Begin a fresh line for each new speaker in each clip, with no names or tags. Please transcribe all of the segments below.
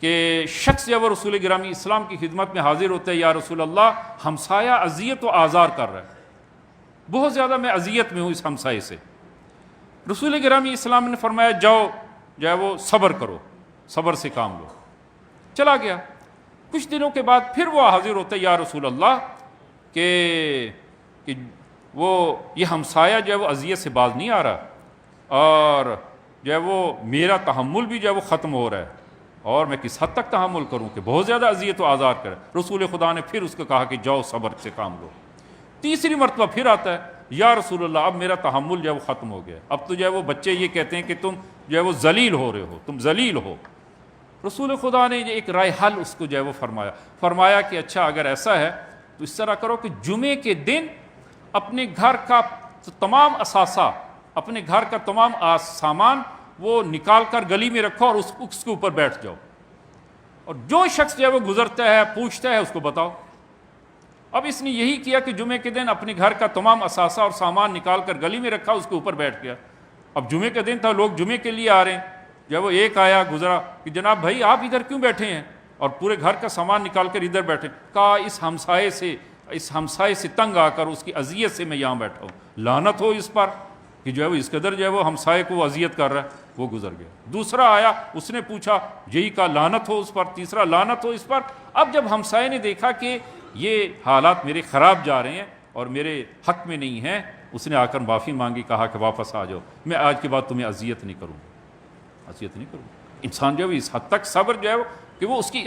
کہ شخص جب رسول گرامی اسلام کی خدمت میں حاضر ہوتا ہے، یا رسول اللہ ہمسایہ اذیت و آزار کر رہا ہے، بہت زیادہ میں اذیت میں ہوں اس ہمسائے سے. رسول گرامی اسلام نے فرمایا جاؤ جو ہے وہ صبر کرو، صبر سے کام لو. چلا گیا. کچھ دنوں کے بعد پھر وہ حاضر ہوتا ہے، یا رسول اللہ کہ وہ یہ ہمسایہ جو ہے وہ اذیت سے باز نہیں آ رہا، اور جو ہے وہ میرا تحمل بھی جو ہے وہ ختم ہو رہا ہے، اور میں کس حد تک تحمل کروں کہ بہت زیادہ اذیت و آزار کرے. رسول خدا نے پھر اس کو کہا کہ جاؤ صبر سے کام لو. تیسری مرتبہ پھر آتا ہے، یا رسول اللہ اب میرا تحمل جو ہے وہ ختم ہو گیا، اب تو جو ہے وہ بچے یہ کہتے ہیں کہ تم جو ہے وہ ذلیل ہو رہے ہو، تم ذلیل ہو. رسول خدا نے ایک رائے حل اس کو جو ہے وہ فرمایا کہ اچھا اگر ایسا ہے تو اس طرح کرو کہ جمعے کے دن اپنے گھر کا تمام اثاثہ، اپنے گھر کا تمام سامان وہ نکال کر گلی میں رکھو اور اس کے اوپر بیٹھ جاؤ، اور جو شخص جو ہے وہ گزرتا ہے پوچھتا ہے اس کو بتاؤ. اب اس نے یہی کیا کہ جمعے کے دن اپنے گھر کا تمام اثاثہ اور سامان نکال کر گلی میں رکھا، اس کے اوپر بیٹھ گیا. اب جمعے کا دن تھا، لوگ جمعے کے لیے آ رہے ہیں. جب وہ ایک آیا گزرا کہ جناب بھائی آپ ادھر کیوں بیٹھے ہیں اور پورے گھر کا سامان نکال کر ادھر بیٹھے؟ کہا اس ہمسائے سے تنگ آ کر، اس کی اذیت سے میں یہاں بیٹھا ہوں. لعنت ہو اس پر کہ جو ہے وہ اس قدر جو ہے وہ ہمسائے کو اذیت کر رہا ہے. وہ گزر گیا. دوسرا آیا، اس نے پوچھا، یہی کہا لعنت ہو اس پر. تیسرا لعنت ہو اس پر. اب جب ہمسائے نے دیکھا کہ یہ حالات میرے خراب جا رہے ہیں اور میرے حق میں نہیں ہیں، اس نے آ کر معافی مانگی، کہا کہ واپس آ جاؤ، میں آج کے بعد تمہیں اذیت نہیں کروں گا، اذیت نہیں کروں گا. انسان جو ہے اس حد تک صبر جو ہے کہ وہ اس کی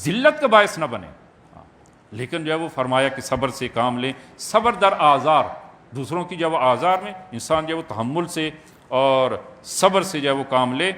ذلت کا باعث نہ بنے. لیکن جو ہے وہ فرمایا کہ صبر سے کام لیں. صبر در آزار، دوسروں کی جو ہے وہ آزار میں انسان جو ہے وہ تحمل سے اور صبر سے جو ہے وہ کام لے.